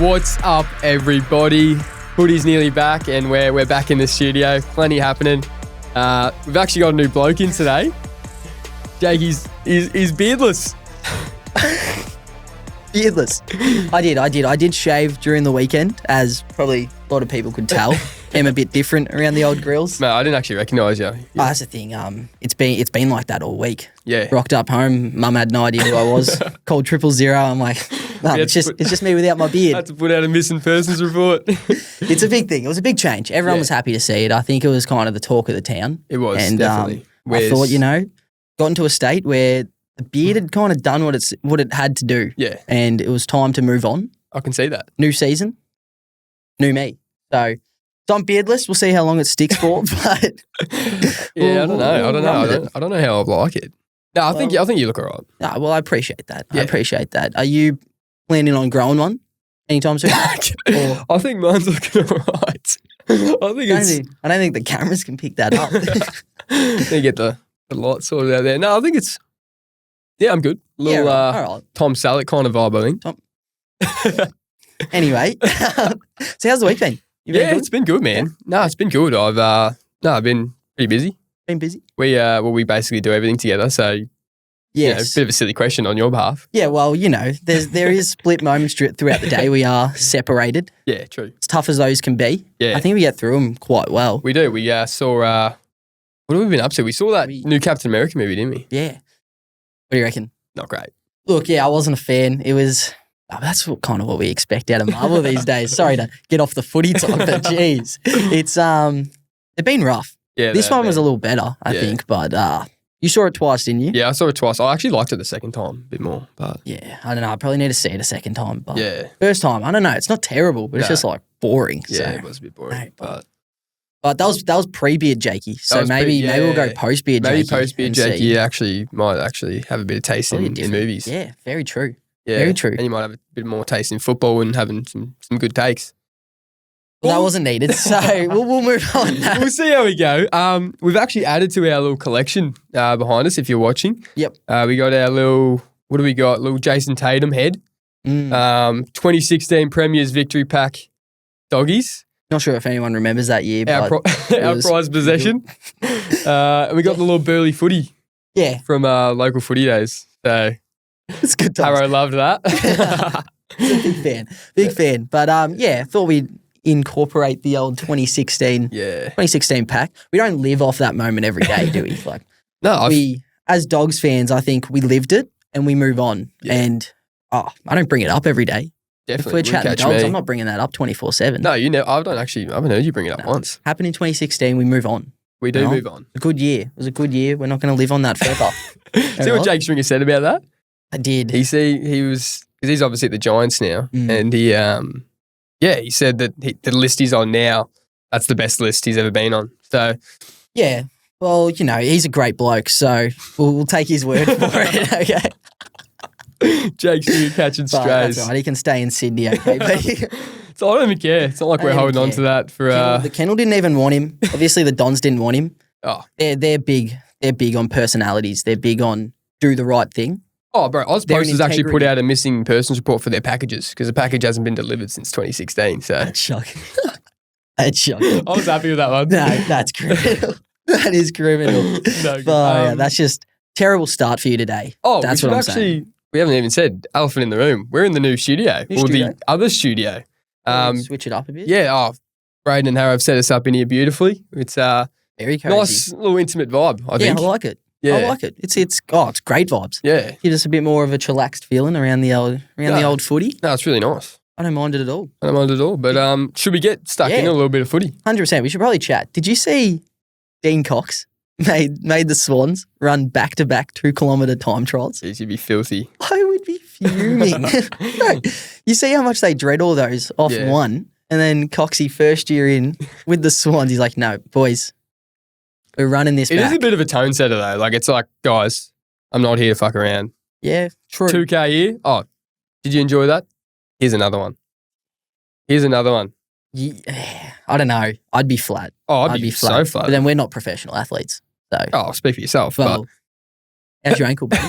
What's up, everybody? Footy's nearly back, and we're back in the studio. Plenty happening. We've actually got a new bloke in today. Jake, he's beardless. Beardless. I did shave during the weekend, as probably a lot of people could tell. I'm a bit different around the old grills. No, I didn't actually recognise you. Oh, that's the thing. It's been like that all week. Yeah. Rocked up home, mum had no idea who I was. Called 000. I'm like, no, it's just me without my beard. Had to put out a missing persons report. It's a big thing. It was a big change. Everyone was happy to see it. I think it was kind of the talk of the town. It was, and, definitely. I thought, got into a state where the beard had kind of done what it had to do. Yeah. And it was time to move on. I can see that. New season, new me. So I'm beardless. We'll see how long it sticks for. But yeah, I don't know. I don't know how I like it. No, I think you look all right. No, well, I appreciate that. Yeah. I appreciate that. Are you planning on growing one anytime soon? I think mine's looking all right. I don't think the cameras can pick that up. They get the light sorted out there. No, I think it's... Yeah, I'm good. Little all right. Tom Selleck kind of vibe, I think. Anyway, so how's the week been? It's been good, man. Yeah. No, it's been good. I've been pretty busy. Been busy? We basically do everything together, so yes. Bit of a silly question on your behalf. Yeah, well, there is split moments throughout the day. We are separated. Yeah, true. As tough as those can be. Yeah. I think we get through them quite well. We do. We saw, what have we been up to? We saw that new Captain America movie, didn't we? Yeah. What do you reckon? Not great. Look, yeah, I wasn't a fan. It was... that's kind of what we expect out of Marvel these days. Sorry to get off the footy talk, but geez. It's, they've been rough. Yeah, this one was a little better, I think, but you saw it twice, didn't you? Yeah, I saw it twice. I actually liked it the second time a bit more, but... Yeah, I don't know. I probably need to see it a second time, but yeah. First time, I don't know. It's not terrible, but it's just like boring. Yeah, so. it was a bit boring, but that was pre-beard Jakey, so maybe we'll go post-beard Jakey. Maybe post-beard Jakey might actually have a bit of taste in movies. Yeah, very true. Yeah, very true. And you might have a bit more taste in football and having some good takes. Well, that wasn't needed, so we'll move on. We'll see how we go. We've actually added to our little collection behind us, if you're watching. Yep. We got our little, what do we got? Little Jason Tatum head. 2016 Premier's Victory Pack doggies. Not sure if anyone remembers that year, our prize possession. And we got the little burly footy. Yeah. From local footy days. So it's good times. Harrow loved that. Big fan. But thought we'd incorporate the old 2016 pack. We don't live off that moment every day, do we? As Dogs fans, I think we lived it and we move on. Yeah. And I don't bring it up every day. Definitely. If we're chatting Dogs, I'm not bringing that up 24/7. No, I haven't heard you bring it up once. Happened in 2016, we move on. We do move on. A good year. It was a good year. We're not going to live on that forever. See what Jake Stringer said about that? I did. He was, because he's obviously at the Giants now, and he said that the list he's on now, that's the best list he's ever been on. So, yeah, well, he's a great bloke, so we'll take his word for it. Okay. Jake's catching strays. That's right. He can stay in Sydney, okay? So I don't even care. It's not like we're holding on to that for. The Kennel didn't even want him. Obviously, the Dons didn't want him. Oh, they're big. They're big on personalities. They're big on do the right thing. Oh, bro, Ozpost has actually put out a missing persons report for their packages because the package hasn't been delivered since 2016. So that's shocking. That's shocking. I was happy with that one. No, that's criminal. That is criminal. That's just terrible start for you today. Oh, that's what I'm saying. We haven't even said elephant in the room. We're in the new studio. The other studio. Switch it up a bit. Yeah. Braden and Harrow have set us up in here beautifully. It's very cozy. Nice little intimate vibe, I think. Yeah, I like it. Yeah. I like it. It's great vibes. Yeah. Gives us a bit more of a chillaxed feeling around the old footy. No, it's really nice. I don't mind it at all. But should we get stuck in a little bit of footy? 100%. We should probably chat. Did you see Dean Cox made the Swans run back-to-back 2-kilometre time trials? Jeez, you'd be filthy. I would be fuming. No, you see how much they dread all those off one, and then Coxie first year in with the Swans, he's like, no, boys, we're running this back. It is a bit of a tone setter though. Like it's like, guys, I'm not here to fuck around. Yeah, true. 2K a year? Oh, did you enjoy that? Here's another one. Yeah, I don't know. I'd be flat. Oh, I'd be so flat. But then we're not professional athletes. So. Oh, speak for yourself. Well, how's your ankle, buddy?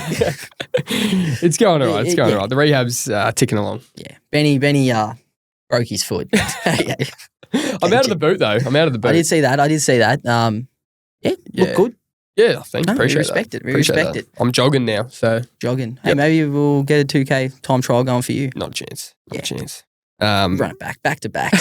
It's going all right. The rehab's ticking along. Yeah. Benny Broke his foot. I'm out of the boot, though. I'm out of the boot. I did see that. Look good. Yeah, I think. No, appreciate respect it. Respect it. I'm jogging now, so. Jogging. Hey, maybe we'll get a 2K time trial going for you. Not a chance. Not a chance. Run it back to back.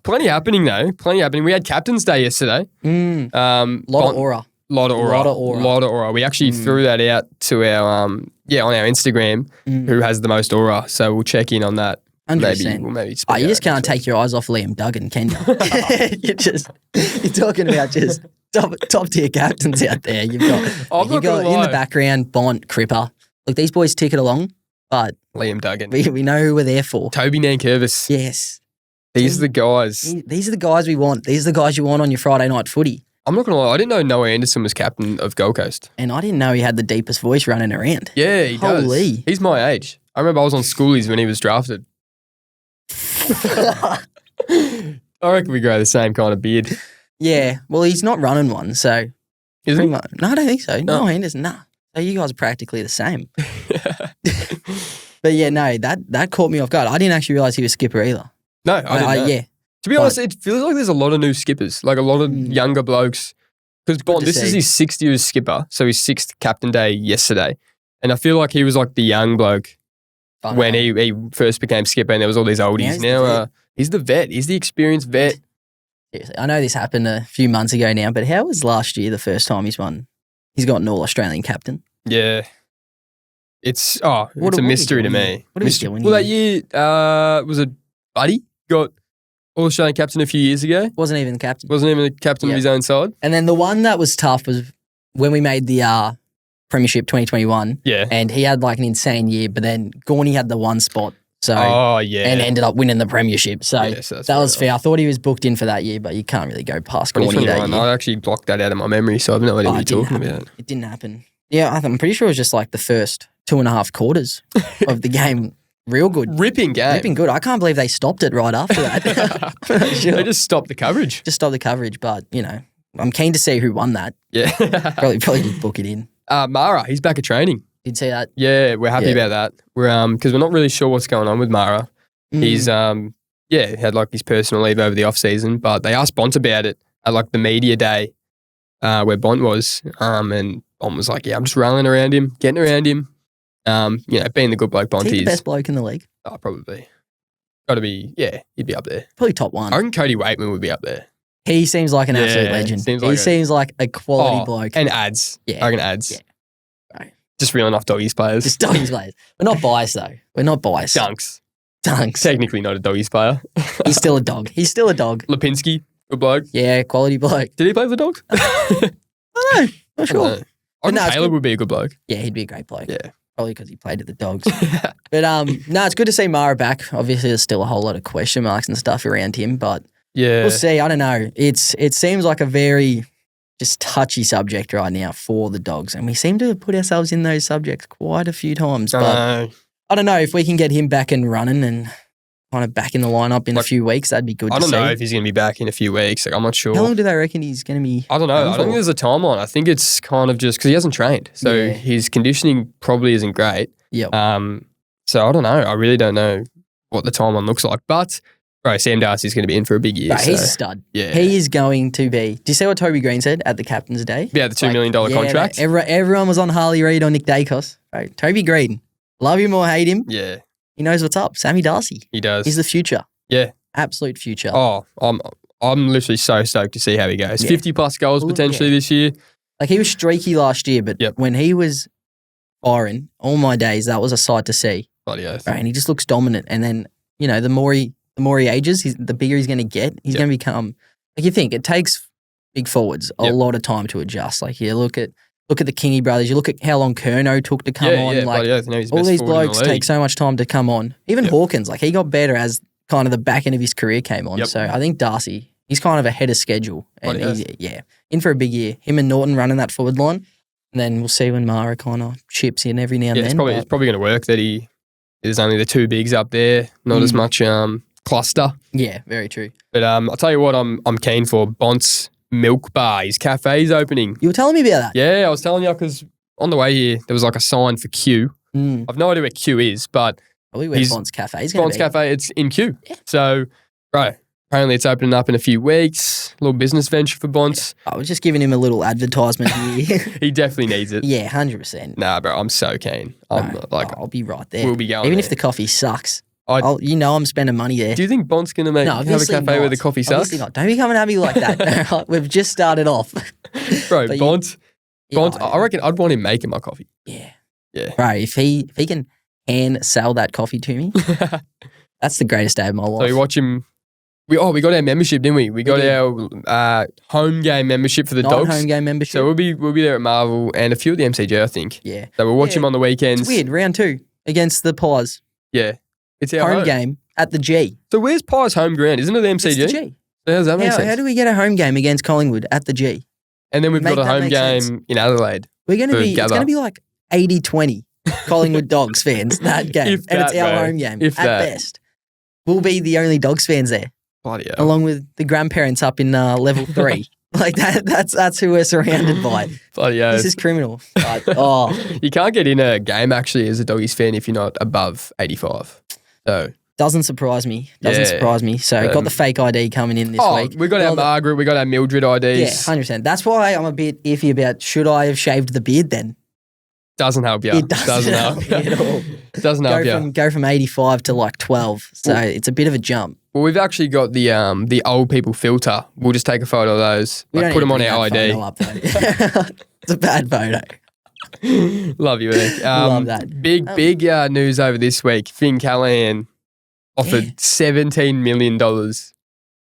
Plenty happening, though. Plenty happening. We had Captain's Day yesterday. Lot of aura. Lot of aura. We actually threw that out to our, on our Instagram, who has the most aura. So we'll check in on that. 100%. Maybe you just can't take your eyes off Liam Duggan, can you? You're talking about just top tier captains out there. You've got in the background, Bont, Cripper. Look, these boys tick it along, but Liam Duggan. We know who we're there for. Toby Nankervis. Yes. These are the guys. These are the guys we want. These are the guys you want on your Friday night footy. I'm not going to lie. I didn't know Noah Anderson was captain of Gold Coast. And I didn't know he had the deepest voice running around. Yeah, he does. He's my age. I remember I was on schoolies when he was drafted. I reckon we grow the same kind of beard. Yeah, well, he's not running one, so. Is he? No, I don't think so. No, Anderson, nah. So you guys are practically the same. But yeah, no, that caught me off guard. I didn't actually realise he was skipper either. No, I didn't know. Yeah. To be honest, it feels like there's a lot of new skippers, like a lot of younger blokes. Because this is his 6th year as skipper, so his 6th captain day yesterday. And I feel like he was like the young bloke when he first became skipper, and there was all these oldies. Now he's the vet. He's the experienced vet. Seriously, I know this happened a few months ago now, but how was last year the first time he's won? He's got an All-Australian captain. Yeah. It's a mystery to me. What are we doing? Well, that year, was it Buddy got All-Australian captain a few years ago? Wasn't even the captain. Wasn't even the captain of his own side. And then the one that was tough was when we made the Premiership 2021. Yeah. And he had like an insane year, but then Gorney had the one spot. So, and ended up winning the Premiership. So, that was fair. I thought he was booked in for that year, but you can't really go past Gorney that year. I actually blocked that out of my memory, so I have no idea what you're talking about. It didn't happen. Yeah, I'm pretty sure it was just like the first 2.5 quarters of the game. Real good. Ripping game. Ripping good. I can't believe they stopped it right after that. Sure. They just stopped the coverage. But, I'm keen to see who won that. Yeah. probably just book it in. Mara, he's back at training. Did see that? Yeah, we're happy about that. We're because we're not really sure what's going on with Mara. He's had like his personal leave over the off season, but they asked Bont about it at like the media day where Bont was, and Bont was like, "Yeah, I'm just rallying around him, getting around him." Being the good bloke Bont is. He the best bloke in the league? Oh, probably. Got to be. Yeah, he'd be up there. Probably top one. I reckon Cody Waitman would be up there. He seems like an absolute legend. He seems like a quality bloke. And ads. Yeah. I reckon ads. Yeah. Right. Just reeling off doggies players. Just doggies players. We're not biased though. We're not biased. Dunks. Technically not a doggies player. He's still a dog. Lipinski, good bloke. Yeah, quality bloke. Did he play for the Dogs? I don't know. Not sure. I think Taylor would be a good bloke. Yeah, he'd be a great bloke. Yeah. Probably because he played at the Dogs. But it's good to see Mara back. Obviously, there's still a whole lot of question marks and stuff around him, but we'll see. I don't know. It seems like a very just touchy subject right now for the Dogs, and we seem to put ourselves in those subjects quite a few times. But I don't know if we can get him back and running and kind of back in the lineup in a few weeks. That'd be good. I don't know if he's going to be back in a few weeks. Like, I'm not sure. How long do they reckon he's going to be? I don't know. I don't think there's a timeline. I think it's kind of just because he hasn't trained, so his conditioning probably isn't great. Yeah. So I don't know. I really don't know what the timeline looks like. But Sam Darcy's going to be in for a big year. He's a stud. Yeah. He is going to be. Do you see what Toby Green said at the Captain's Day? Yeah, the $2 million contract. Everyone was on Harley Reid or Nick Dacos. Right. Toby Green. Love him or hate him. Yeah. He knows what's up. Sammy Darcy. He does. He's the future. Yeah. Absolute future. Oh, I'm literally so stoked to see how he goes. 50 plus goals potentially this year. Like, he was streaky last year, but when he was firing all my days, that was a sight to see. Bloody oath. Right, and he just looks dominant. And then, the more he ages, the bigger he's going to get. He's going to become, like, you think it takes big forwards a lot of time to adjust. Like, look at the Kingy brothers. You look at how long Curnow took to come on. Like, all these blokes take so much time to come on. Even Hawkins, like, he got better as kind of the back end of his career came on. So I think Darcy, he's kind of ahead of schedule. And he's in for a big year. Him and Norton running that forward line. And then we'll see when Mara kind of chips in every now and then. It's probably going to work that there's only the two bigs up there, not as much cluster. Yeah, very true. But I'll tell you what I'm keen for. Bont's Milk Bar. His cafe's opening. You were telling me about that? Yeah, I was telling you because on the way here, there was like a sign for Q. I've no idea where Q is, but Probably where Bonts Cafe is going to be. Bonts Cafe, it's in Kew. Yeah. So, right. Apparently it's opening up in a few weeks. A little business venture for Bonts. I was just giving him a little advertisement here. He definitely needs it. Yeah, 100%. Nah, bro, I'm so keen. I'll be right there. We'll be going even there. if the coffee sucks. I'm spending money there. Do you think Bont's going to have a cafe where the coffee sucks? Obviously not. Don't be coming at me like that. We've just started off. Bro, Bont, I reckon I'd want him making my coffee. Yeah. Yeah. Bro, if he can hand sell that coffee to me, that's the greatest day of my life. So you watch him. We got our membership, didn't we? We got our home game membership for the dogs. Home game membership. So we'll be there at Marvel and a few of the MCG, I think. Yeah. So we'll watch him on the weekends. It's weird. Round 2 against the Pies. Yeah. It's our home game at the G. So where's Pies' home ground? Isn't it the MCG? It's the G. So how does that make sense? How do we get a home game against Collingwood at the G? And then we've got a home game in Adelaide. It's going to be like 80-20 Collingwood Dogs fans that game. It's our home game at best. We'll be the only Dogs fans there. Bloody hell. Along with the grandparents up in level 3. Like that's who we're surrounded by. Bloody hell. This is criminal. You can't get in a game actually as a Doggies fan if you're not above 85. So doesn't surprise me. So got the fake ID coming in this week. We got our Margaret, we got our Mildred IDs. Yeah, 100%. That's why I'm a bit iffy about should I have shaved the beard then? Doesn't help you. It doesn't help you at all. It doesn't help you. Go from 85 to like 12. So it's a bit of a jump. Well, we've actually got the old people filter. We'll just take a photo of those. Put them on our ID. It's a bad photo. Love you, Eric. Love that. Big news over this week. Finn Callahan offered $17 million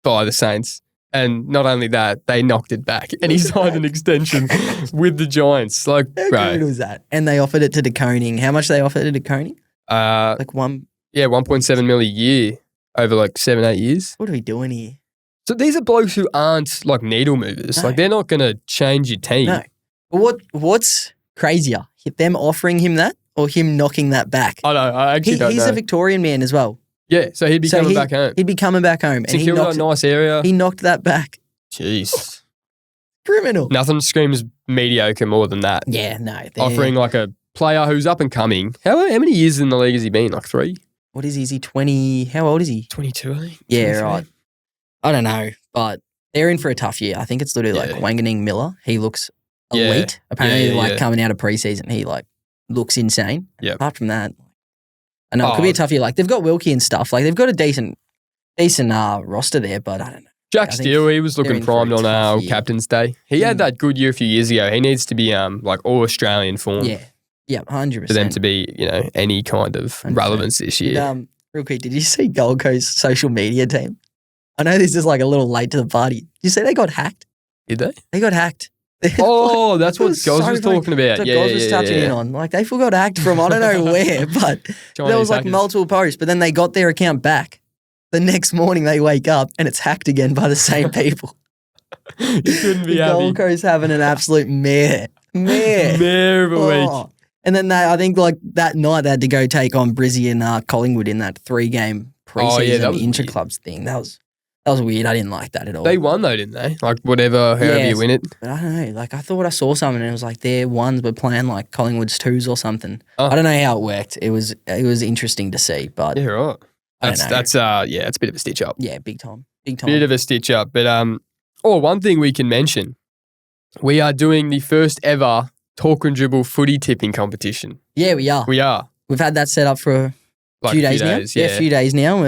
by the Saints. And not only that, they knocked it back. And he signed an extension with the Giants. Like, how good was that? And they offered it to De Koning. How much they offered it to De Koning? Like one. Yeah, 1.7 million a year over like 7-8 years. What are we doing here? So these are blokes who aren't like needle movers. No. Like they're not going to change your team. No. But what's crazier? Them offering him that or him knocking that back? I know. I actually don't know. He's a Victorian man as well. Yeah, so he'd be coming back home. He'd be coming back home. And he knocked a nice area. He knocked that back. Jeez. Criminal. Nothing screams mediocre more than that. Yeah, no. Offering like a player who's up and coming. How many years in the league has he been? Like 3? What is he? Is he 20? How old is he? 22, I think. Yeah, 23. right. I don't know, but they're in for a tough year. I think it's literally like Wanganing Miller. He looks elite. Apparently, coming out of preseason, he like looks insane. Yeah. Apart from that, I know it could be a tough year. Like they've got Wilkie and stuff. Like they've got a decent roster there, but I don't know. Jack Steele, he was looking primed on our captain's day. He had that good year a few years ago. He needs to be like all Australian form. Yeah, 100%. For them to be, any kind of 100%. Relevance this year. Real quick, did you see Gold Coast social media team? I know this is like a little late to the party. Did you say they got hacked? Did they? They got hacked. Oh, that's what Goz was talking about. Yeah, Goz was touching in on. Like they forgot hacked from I don't know where, but there was like multiple posts. But then they got their account back. The next morning they wake up and it's hacked again by the same people. You couldn't be happy. Gold Coast having an absolute mare of a week. And then I think like that night they had to go take on Brizzy and Collingwood in that 3-game preseason inter-clubs thing. That was weird. I didn't like that at all. They won though, didn't they? Like however you win it. But I don't know. Like I thought I saw something and it was like their ones were playing like Collingwood's 2s or something. I don't know how it worked. It was interesting to see, but yeah, right. That's it's a bit of a stitch up. Yeah, big time. Bit of a stitch up. But one thing we can mention, we are doing the first ever Talk and Dribble footy tipping competition. Yeah, we are. We've had that set up for a few days now. Yeah, a few days now.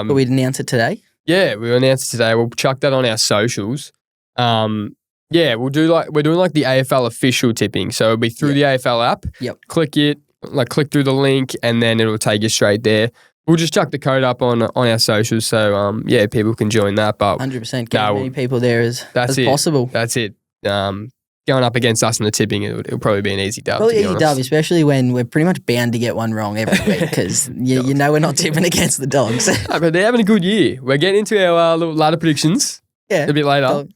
But we'd announce it today. Yeah, we announced it today. We'll chuck that on our socials. We're doing like the AFL official tipping. So it'll be through the AFL app. Yep. Click through the link and then it'll take you straight there. We'll just chuck the code up on our socials so people can join that. But 100% get as many people there as possible. That's it. Going up against us in the tipping, it'll probably be an easy dub. Probably easy dub, especially when we're pretty much bound to get one wrong every week because you know we're not tipping against the Dogs. No, but they're having a good year. We're getting into our little ladder predictions a bit later.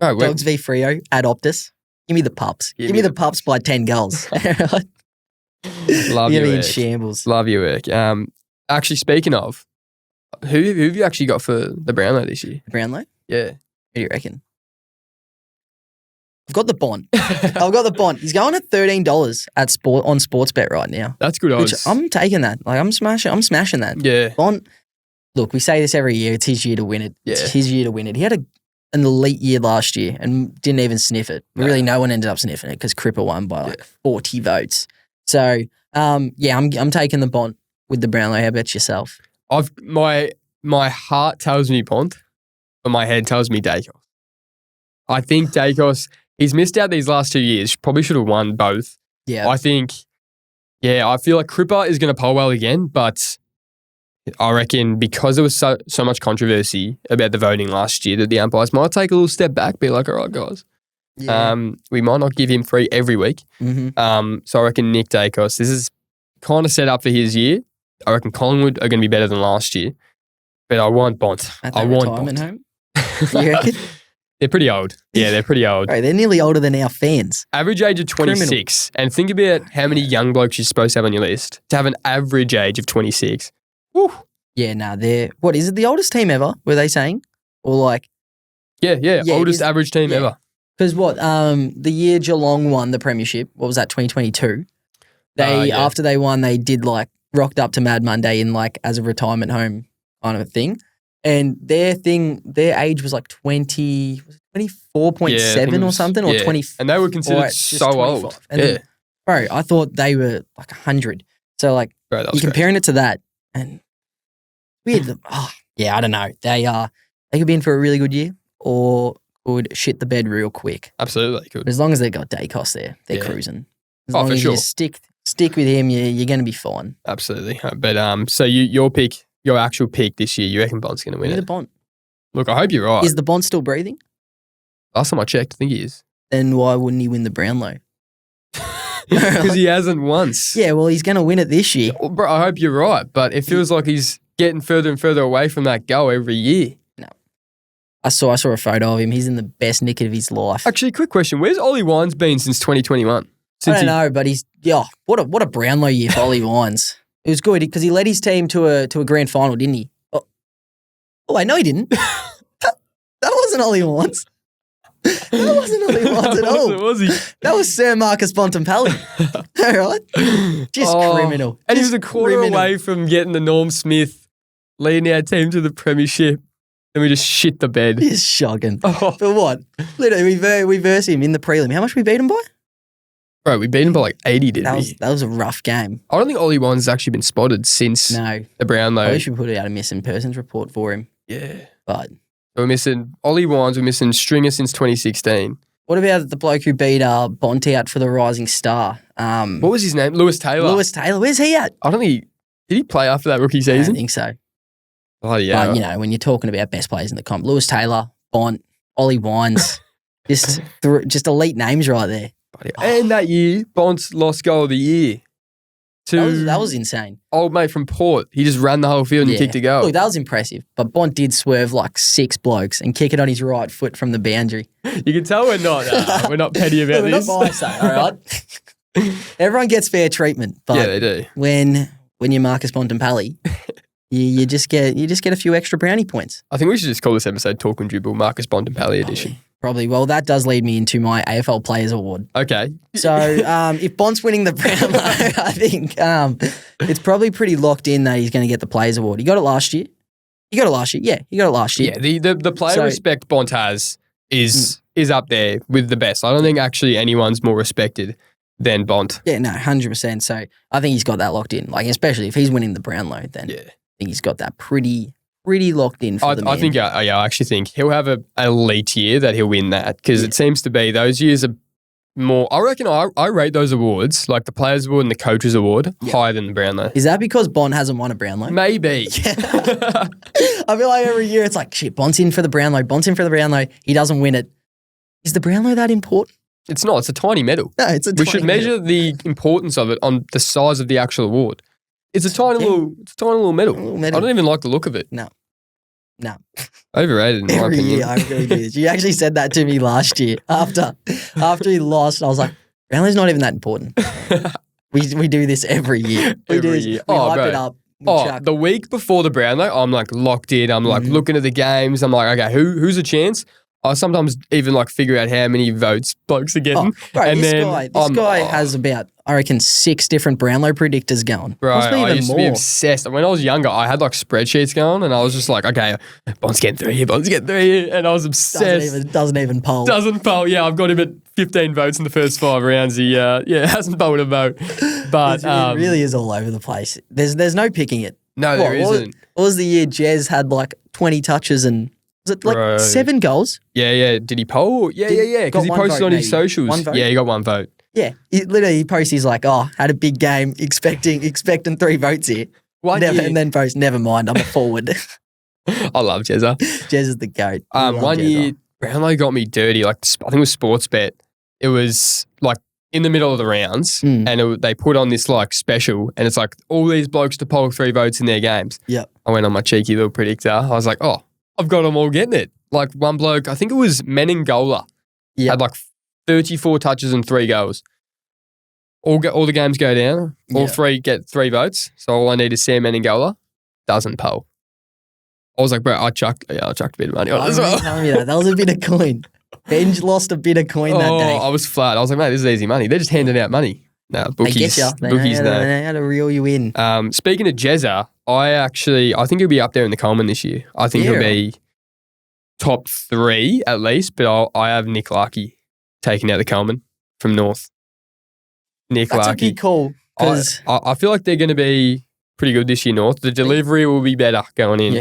Dogs v Freo at Optus. Give me the Pups. Give me the Pups by 10 goals. Love you, Eric. in shambles. Love you, Eric. Actually, speaking of, who have you actually got for the Brownlow this year? The Brownlow? Yeah. What do you reckon? I've got the Bont. I've got the Bont. He's going at $13 on Sportsbet right now. That's good odds. Which I'm taking that. Like I'm smashing that. Yeah. Bont. Look, we say this every year. It's his year to win it. Yeah. It's his year to win it. He had an elite year last year and didn't even sniff it. No. Really, no one ended up sniffing it because Cripper won by like 40 votes. So, I'm taking the Bont with the Brownlow. How about yourself? My heart tells me Bont, but my head tells me Dacos. I think Dacos, he's missed out these last 2 years. Probably should have won both. Yeah. I think, I feel like Cripper is going to poll well again, but I reckon because there was so much controversy about the voting last year that the umpires might take a little step back, be like, all right, guys. Yeah. We might not give him 3 every week. Mm-hmm. So I reckon Nick Dacos, this is kind of set up for his year. I reckon Collingwood are going to be better than last year. But I want Bont. At their retirement home? You reckon? They're pretty old. Yeah, they're pretty old. Right, they're nearly older than our fans. Average age of 26. Criminal. And think about how many young blokes you're supposed to have on your list. To have an average age of 26. Woo. Yeah, they're, what is it, the oldest team ever, were they saying? Or like? Yeah, oldest average team ever. Because the year Geelong won the premiership, what was that, 2022? After they won, they did like, rocked up to Mad Monday in like as a retirement home kind of a thing. And their age was like 24.7 or something, or 20. And they were considered so old. And then, bro, I thought they were like 100. So like, bro, you're comparing it to that, and weird. I don't know. They could be in for a really good year, or could shit the bed real quick. Absolutely, could. But as long as they got Dacos there, they're cruising. As long for as sure. you stick with him, you're going to be fine. Absolutely. But so your actual pick this year, you reckon Bont's going to win it? The Bont. Look, I hope you're right. Is the Bont still breathing? Last time I checked, I think he is. Then why wouldn't he win the Brownlow? Because he hasn't once. Yeah, well, he's going to win it this year. Well, bro, I hope you're right, but it feels like he's getting further and further away from that goal every year. No. I saw a photo of him. He's in the best nick of his life. Actually, quick question. Where's Ollie Wines been since 2021? I don't know, but he's what a Brownlow year for Ollie Wines. It was good because he led his team to a grand final, didn't he? Oh wait, no, he didn't. That wasn't Ollie Wines. That wasn't Ollie Wines at all. Was he? That was Sir Marcus Bontempelli. All right, just criminal. And he was a quarter away from getting the Norm Smith leading our team to the premiership, and we just shit the bed. He's shocking. Oh. For what? Literally, we versed him in the prelim. How much we beat him by? Bro, we beat him by like 80, didn't we? That was a rough game. I don't think Ollie Wines has actually been spotted since the Brownlow. We should put out a missing persons report for him. Yeah. But we're missing Ollie Wines, we're missing Stringer since 2016. What about the bloke who beat Bont out for the Rising Star? What was his name? Lewis Taylor. Where's he at? I don't think did he play after that rookie season? I don't think so. Oh, yeah. But, when you're talking about best players in the comp, Lewis Taylor, Bont, Ollie Wines, just elite names right there. And that year, Bonts lost goal of the year. That was insane. Old mate from Port. He just ran the whole field and kicked a goal. Look, that was impressive. But Bont did swerve like 6 blokes and kick it on his right foot from the boundary. You can tell we're not petty about this. We're not biased, all right? Everyone gets fair treatment. But they do. When you're Marcus Bontempelli, you just get a few extra brownie points. I think we should just call this episode Talk and Dribble Marcus Bontempelli edition. Probably. Well, that does lead me into my AFL Players Award. Okay. So if Bont's winning the Brownlow, I think it's probably pretty locked in that he's going to get the Players Award. He got it last year. Yeah, he got it last year. Yeah, the player respect Bont has is up there with the best. I don't think actually anyone's more respected than Bont. Yeah, no, 100%. So I think he's got that locked in. Like, especially if he's winning the Brownlow, then I think he's got that pretty locked in for the man. I actually think he'll have an elite year that he'll win that because it seems to be those years are more. I reckon I rate those awards, like the Players Award and the Coaches Award, higher than the Brownlow. Is that because Bont hasn't won a Brownlow? Maybe. I feel like every year it's like, shit, Bont's in for the Brownlow. He doesn't win it. Is the Brownlow that important? It's not. It's a tiny medal. No, it's a tiny We should measure the importance of it on the size of the actual award. It's a tiny little medal. I don't even like the look of it. No. Overrated in my opinion. Year, I really do. You actually said that to me last year after he lost. I was like, Brownlow's not even that important. we do this every year. We hype it up. The week before the Brownlow, I'm like locked in. I'm like looking at the games. I'm like, okay, who's a chance? I sometimes even like figure out how many votes blokes are getting. Bro, and this guy has about, I reckon, 6 different Brownlow predictors going. Bro, Possibly I even used to more. be obsessed. When I was younger, I had like spreadsheets going and I was just like, okay, Bont's getting 3 here, Bont's getting 3 here. And I was obsessed. Doesn't even poll. Doesn't poll. Yeah, I've got him at 15 votes in the first 5 rounds. He hasn't polled a vote. But it really is all over the place. There's no picking it. No, there isn't. What was the year Jez had like 20 touches and was it like 7 goals? Yeah. Did he poll? Yeah. Because he posted on his socials. 1 vote? Yeah, he got 1 vote. Yeah. He posts, he's like, had a big game, expecting 3 votes here. And then posts, never mind, I'm a forward. I love Jezza. Jez is the GOAT. One year, Brownlow got me dirty. Like, I think it was Sportsbet. It was like in the middle of the rounds and they put on this like special and it's like all these blokes to poll 3 votes in their games. Yep. I went on my cheeky little predictor. I was like, I've got them all getting it. Like one bloke, I think it was Menengola, had like 34 touches and 3 goals. All the games go down. All 3 get 3 votes. So all I need is Sam Menengola. Doesn't poll. I was like, bro, I chucked a bit of money on it as well. Telling you that was a bit of coin. Benj lost a bit of coin that day. I was flat. I was like, mate, this is easy money. They're just handing out money. No, bookies. They get you. They know how to reel you in. Speaking of Jezza, I think he'll be up there in the Coleman this year. I think he'll be top 3 at least, but I have Nick Larkey taking out the Coleman from North. Nick Larkey. That's a big call. I feel like they're going to be pretty good this year, North. The delivery will be better going in. You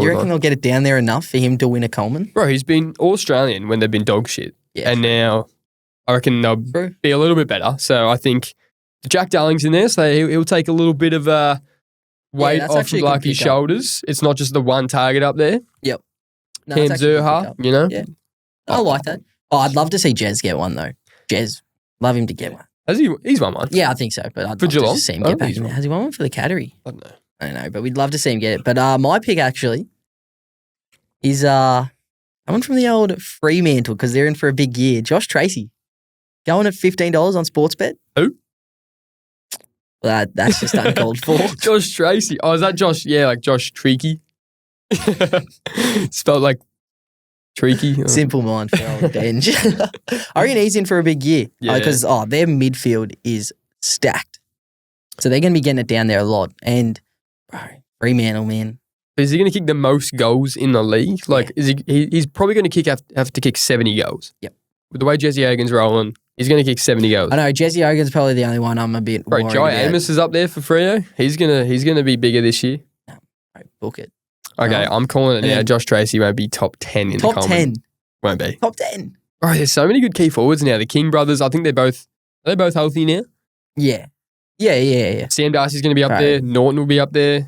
reckon they'll get it down there enough for him to win a Coleman? Bro, he's been All-Australian when they've been dog shit. Yeah, and now I reckon they'll be a little bit better. So I think Jack Darling's in there, so he'll take a little bit of weight off of Larky's shoulders. It's not just the one target up there. Yep. No, Cam Zerha, you know? Yeah. I like that. I'd love to see Jez get one, though. Jez, love him to get one. Has he? He's won one. Yeah, I think so. But I'd love to see him get back in there. Has he won one for the Cattery? I don't know. I don't know, but we'd love to see him get it. But my pick actually is coming from the old Fremantle because they're in for a big year. Josh Tracy going at $15 on Sportsbet. Who? Well, that's just uncalled for. Josh Tracy. Oh, is that Josh? Yeah, like Josh Treaky. Spelled like Treaky. Simple mind for old Benj. I reckon he's in for a big year because their midfield is stacked. So they're going to be getting it down there a lot. And, bro, Fremantle, man. Is he going to kick the most goals in the league? Like, he's probably going to have to kick 70 goals. Yep. With the way Jesse Hogan's rolling, he's going to kick 70 goals. I know, Jesse Hogan's probably the only one I'm a bit worried Jai about. Amos is up there for Freo. He's gonna be bigger this year. No, bro, book it. Okay, I'm calling it now. Josh Tracy won't be top 10 in the Coleman. Top 10. Won't be. Top 10. Bro, there's so many good key forwards now. The King brothers, I think are they both healthy now? Yeah. Sam Darcy's going to be up there. Norton will be up there.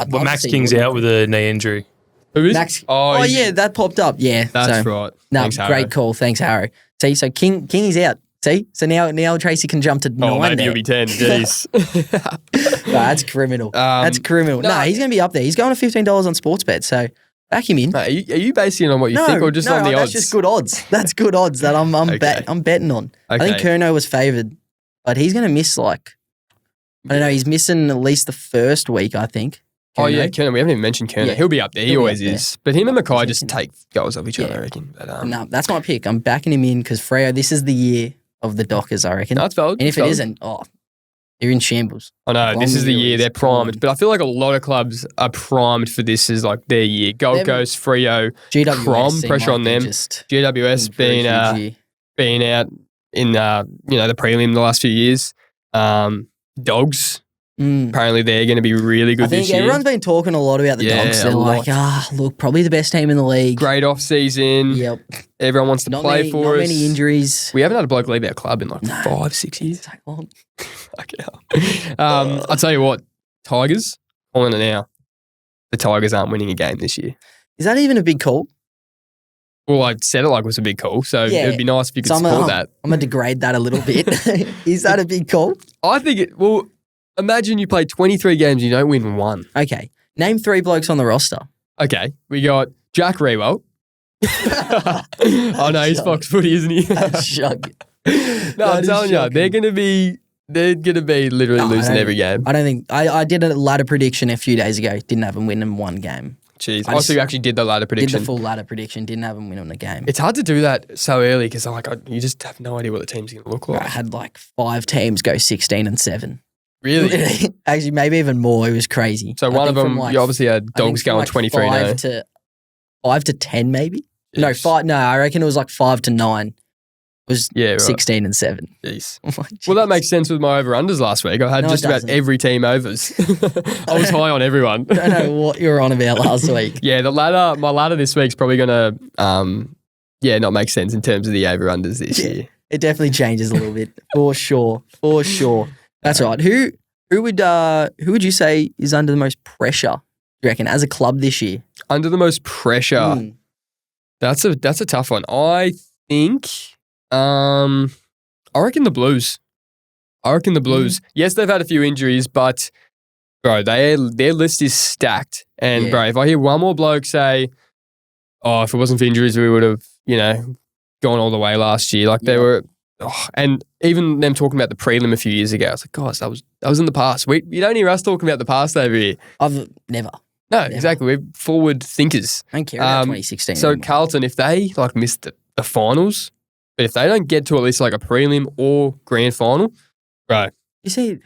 Max King's out with a knee injury. Who is? Max? Oh, yeah, that popped up. Yeah. That's right. No, Thanks, great call. Thanks, Harry. See, so King is out. See? So now Tracy can jump to 9 Oh, maybe there. he'll be 10. Jeez. No, that's criminal. That's criminal. No, he's going to be up there. He's going to $15 on Sportsbet, so back him in. Mate, are you basing it on what you think or just on the odds? That's just good odds. That's good odds that I'm betting on. Okay. I think Curnow was favoured, but he's going to miss I don't know, he's missing at least the first week, I think. Curnow. Oh, yeah, Curnow. We haven't even mentioned Curnow. Yeah. He'll be up there. He always is. But him and Mackay just take goals off each other, I reckon. But, no, that's my pick. I'm backing him in because Freo, this is the year of the Dockers, I reckon. No, that's valid. And if it isn't, they're in shambles. I know, this is the year. They're primed. But I feel like a lot of clubs are primed for this as like their year. Gold Coast, Freo, Crom, pressure on them. GWS being out in the prelim the last few years. Dogs. Apparently they're going to be really good this year. Everyone's been talking a lot about the Dogs. They're like, look, probably the best team in the league. Great off season. Yep. Everyone wants to play for us. Not many injuries. We haven't had a bloke leave our club in 5-6 years. Take long. I'll tell you what, Tigers, calling it now. The Tigers aren't winning a game this year. Is that even a big call? Well, I said it like it was a big call, so it would be nice if you could support that. I'm going to degrade that a little bit. Is that a big call? I think imagine you play 23 games and you don't win one. Okay. Name 3 blokes on the roster. Okay. We got Jack Rewell. Oh, no, he's Fox Footy, isn't he? No, I'm telling you, they're going to be literally losing every game. I don't think I did a ladder prediction a few days ago. Didn't have them winning one game. Jeez. Also, you actually did the ladder prediction. Did the full ladder prediction. Didn't have them win on the game. It's hard to do that so early because you just have no idea what the team's going to look like. I had like 5 teams go 16-7. Really? Actually, maybe even more. It was crazy. So one of them, you obviously had Dogs going 23-0. 5 to 10 maybe? Jeez. No, 5. No, I reckon it was like 5 to 9. It was 16-7. Jeez. Well, that makes sense with my over-unders last week. I had just about every team overs. I was high on everyone. I don't know what you were on about last week. Yeah, my ladder this week's probably going to, not make sense in terms of the over-unders this year. It definitely changes a little bit, for sure. For sure. That's right. Who would you say is under the most pressure, you reckon, as a club this year? Under the most pressure? That's a tough one. I think... I reckon the Blues. Yes, they've had a few injuries, but bro, their list is stacked. And bro, if I hear one more bloke say, "Oh, if it wasn't for injuries, we would have, gone all the way last year." Like they were, and even them talking about the prelim a few years ago, I was like, guys, that was in the past. You don't hear us talking about the past over here. I've never. No, exactly. We're forward thinkers. I don't care about 2016. So anymore. Carlton, if they missed the finals. But if they don't get to at least like a prelim or grand final, right. You see,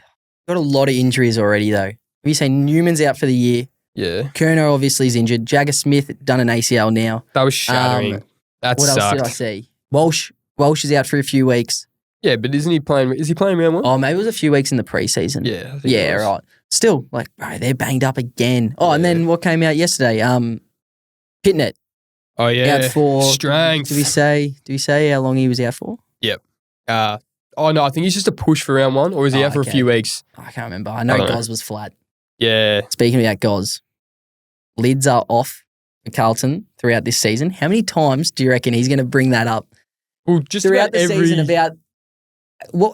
got a lot of injuries already though. You say Newman's out for the year. Yeah. Kerno obviously is injured. Jagger Smith done an ACL now. That was shattering. That what sucked. Else did I see? Walsh is out for a few weeks. Yeah, but is he playing round 1? Oh, maybe it was a few weeks in the preseason. Yeah. Yeah, right. Still, bro, they're banged up again. Oh, and then what came out yesterday? Pitnet. Oh yeah, out for strength. Do we say how long he was out for? Yep. No, I think he's just a push for round 1, or is he out for a few weeks? I can't remember. I know Goz was flat. Yeah. Speaking about Goz, lids are off for Carlton throughout this season. How many times do you reckon he's going to bring that up? Well, just throughout the season about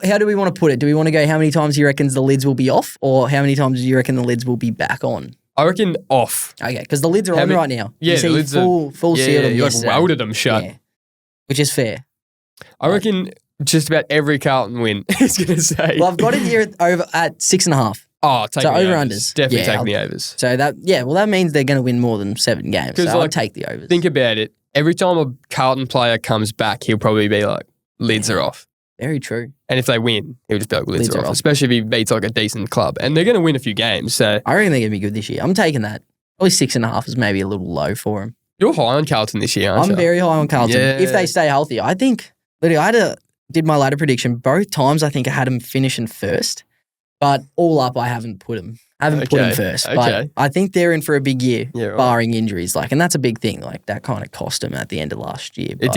how do we want to put it? Do we want to go how many times he reckons the lids will be off, or how many times do you reckon the lids will be back on? I reckon off. Okay, because the lids are on right now. Yeah, the lids full sealed them you yesterday. welded them shut. Yeah, which is fair. I reckon just about every Carlton win is going to say. Well, I've got it here over at 6.5. Oh, take the over overs. unders. Definitely taking the overs. So that means they're going to win more than 7 games. So I'll take the overs. Think about it. Every time a Carlton player comes back, he'll probably be like, lids are off. Very true. And if they win, he'll just be like, lids are off. Especially if he beats like a decent club. And they're going to win a few games. So I reckon they're going to be good this year. I'm taking that. Probably 6.5 is maybe a little low for him. You're high on Carlton this year, aren't you? I'm very high on Carlton. Yeah. If they stay healthy. I think, literally, did my ladder prediction. Both times I think I had them finishing first. But all up, I haven't put them. Put them first. But I think they're in for a big year, barring injuries. And that's a big thing. That kind of cost them at the end of last year. It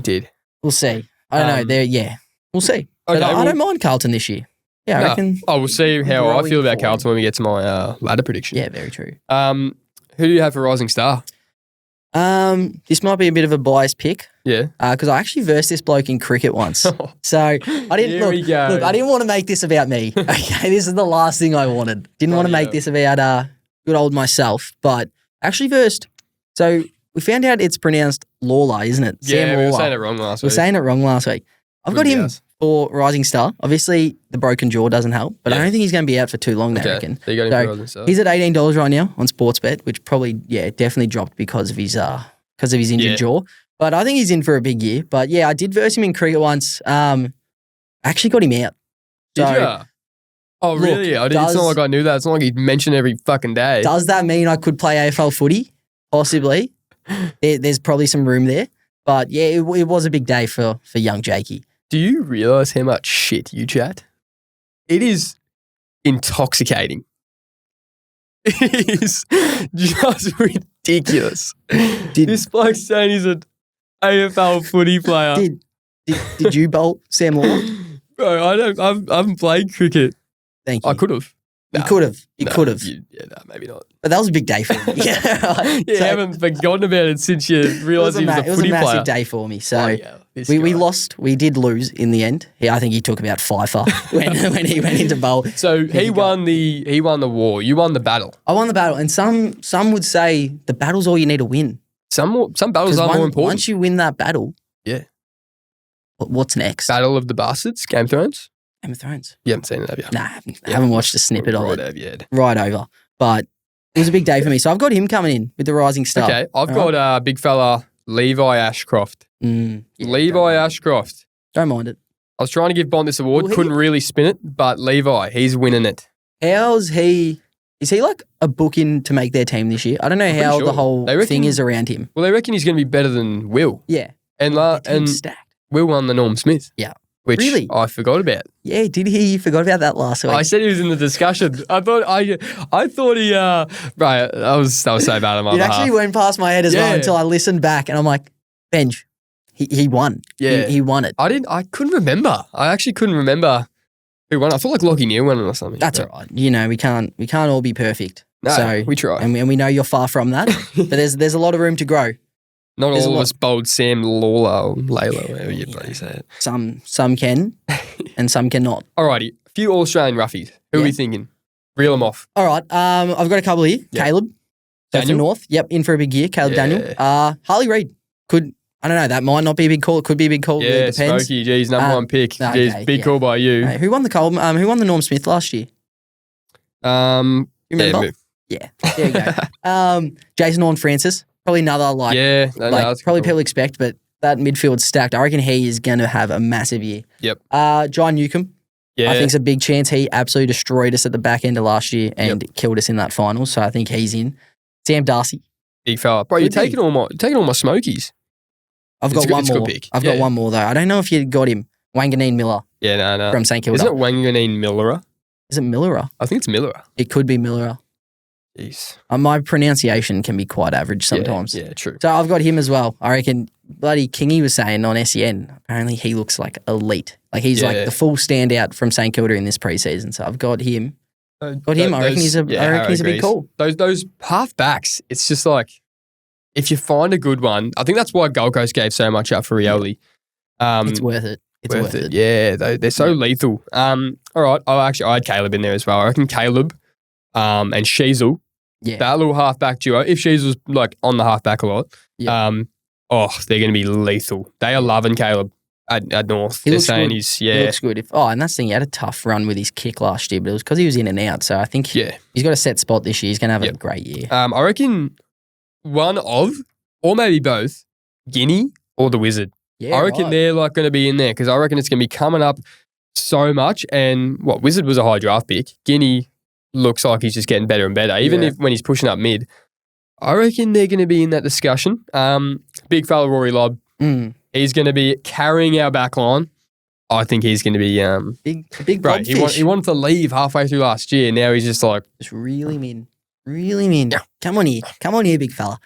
did. We'll see. I don't know. We'll see. Okay, I don't mind Carlton this year. Yeah, I reckon. We'll see how I feel about Carlton when we get to my ladder prediction. Yeah, very true. Who do you have for Rising Star? This might be a bit of a biased pick. Yeah. Because I actually versed this bloke in cricket once. So I didn't look, I didn't want to make this about me. Okay, this is the last thing I wanted. Didn't want to make this about good old myself, but actually versed. So we found out it's pronounced Lawler, isn't it? Yeah, Sam we were Lawler. saying it wrong last week. We're saying it wrong last week. I've got him for Rising Star. Obviously, the broken jaw doesn't help, but I don't think he's going to be out for too long, I reckon. So you got him for Rising Star. He's at $18 right now on Sportsbet, which probably, definitely dropped because of his injured jaw. But I think he's in for a big year. But yeah, I did verse him in cricket once. Actually got him out. Did you? Oh, really? It's not like I knew that. It's not like he'd mention every fucking day. Does that mean I could play AFL footy? Possibly. There's probably some room there. But yeah, it was a big day for young Jakey. Do you realise how much shit you chat? It is intoxicating. It is just ridiculous. This bloke's saying he's an AFL footy player. Did you bolt Sam Lawler? Bro, I haven't played cricket. Thank you. I could have. You could have. You could have. Maybe not. But that was a big day for me. I haven't forgotten about it since you realised he was a footy player. It was a massive day for me. So we lost. We did lose in the end. Yeah, I think he took about $5 when he went into bowl. So he won the war. You won the battle. I won the battle, and some would say the battle's all you need to win. Some battles are more important. Once you win that battle, what's next? Battle of the Bastards, Game of Thrones. Game of Thrones. You haven't seen it, have you? Nah, I haven't watched a snippet of it. Yet. Right over. But It was a big day for me. So I've got him coming in with the rising star. Okay, I've got big fella Levi Ashcroft. Levi Ashcroft. Don't mind it. I was trying to give Bont this award, couldn't really spin it, but Levi, he's winning it. How's he? Is he like a booking to make their team this year? I don't know how the whole thing is around him. Well, they reckon he's going to be better than Will. Yeah. And stacked. Will won the Norm Smith. Yeah. Which really? I forgot about. Yeah, did he? You forgot about that last week. I said he was in the discussion. I thought he right, that was so bad on my behalf. It actually went past my head as well until I listened back and I'm like, Benj, he won. Yeah. He won it. I couldn't remember. I actually couldn't remember who won. I thought like Lockie Neal won it or something. That's all right. You know, we can't all be perfect. No, so we try. And we know you're far from that. But there's a lot of room to grow. Not all of us bold Sam Lawler or Layla, whatever you bloody say it. Some can and some cannot. Alrighty. A few All-Australian roughies. Who are we thinking? Reel them off. All right. I've got a couple here. Yep. Caleb. Daniel. North. Yep, in for a big year. Caleb Daniel. Harley Reid. I don't know. That might not be a big call. It could be a big call. Yeah, it depends. Smokey. Geez, number one pick. Geez, big call by you. Who won the Norm Smith last year? You remember? Yeah. There you go. Jason Horne-Francis. Probably another probably people expect, but that midfield's stacked. I reckon he is going to have a massive year. Yep. John Newcomb. Yeah. I think it's a big chance. He absolutely destroyed us at the back end of last year and killed us in that final. So I think he's in. Sam Darcy. Big fella. Bro, you're taking all my Smokies. I've got one more. I've got one more though. I don't know if you got him. Wanganeen Miller. Yeah, no. From St Kilda. Isn't it Wanganeen Millera? Is it Millera? I think it's Millera. It could be Millera. Jeez. My pronunciation can be quite average sometimes. Yeah, true. So I've got him as well. I reckon bloody Kingy was saying on SEN, apparently he looks like elite. Like he's like the full standout from St Kilda in this preseason. So I've got him. I reckon he's a big call. Those half backs, it's just like if you find a good one, I think that's why Gold Coast gave so much up for Rioli. It's worth it. It's worth it. Yeah, they're so lethal. All right, I had Caleb in there as well. I reckon Caleb and Sheasel. Yeah. That little halfback duo. If Sheasel's like on the halfback a lot, they're going to be lethal. They are loving Caleb at North. They're saying he looks good. And that's the thing. He had a tough run with his kick last year, but it was because he was in and out. So I think he's got a set spot this year. He's going to have a great year. I reckon one of, or maybe both, Guinea or the Wizard. Yeah, I reckon they're like going to be in there because I reckon it's going to be coming up so much. And Wizard was a high draft pick. Guinea looks like he's just getting better and better, even when he's pushing up mid. I reckon they're going to be in that discussion. Big fella Rory Lobb. He's going to be carrying our back line. I think he's going to be big bro. He wanted to leave halfway through last year. Now he's just like really mean. Yeah. Come on here, big fella.